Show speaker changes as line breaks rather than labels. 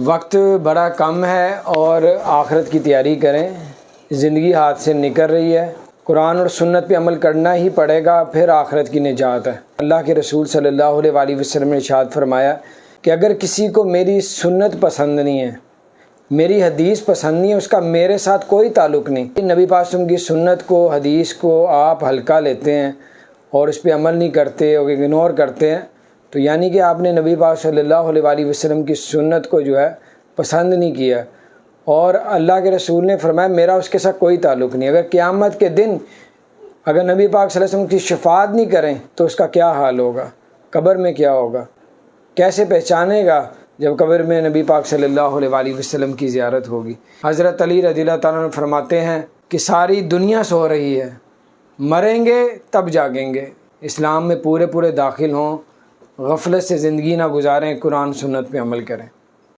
वक्त बड़ा कम है और आखिरत की तैयारी करें। ज़िंदगी हाथ से निकल रही है। कुरान और सुन्नत पे अमल करना ही पड़ेगा, फिर आखिरत की निजात है। अल्लाह के रसूल सल्लल्लाहु अलैहि वसल्लम ने इरशाद फरमाया कि अगर किसी को मेरी सुन्नत पसंद नहीं है, मेरी हदीस पसंद नहीं है, उसका मेरे साथ कोई ताल्लुक़ नहीं। नबी पाक सल्लल्लाहु अलैहि वसल्लम की सुन्नत को, हदीस को आप हल्का लेते हैं और उस पर अमल नहीं करते और इग्नोर करते हैं, तो यानी कि आपने नबी पाक सल्लल्लाहु अलैहि वसल्लम की सुन्नत को जो है पसंद नहीं किया। और अल्लाह के रसूल ने फरमाया मेरा उसके साथ कोई ताल्लुक़ नहीं। अगर क़यामत के दिन अगर नबी पाक सल्लल्लाहु अलैहि वसल्लम की शफ़ाअत नहीं करें तो उसका क्या हाल होगा, कब्र में क्या होगा, कैसे पहचानेगा जब कब्र में नबी पाक सल्लल्लाहु अलैहि वसल्लम की ज़ियारत होगी। हज़रत अली रज़ियल्लाहु ताला अन्हु फरमाते हैं कि सारी दुनिया सो रही है, मरेंगे तब जागेंगे। इस्लाम में पूरे दाखिल हों, गफलत से ज़िंदगी ना गुजारें, कुरान सुन्नत पे अमल करें।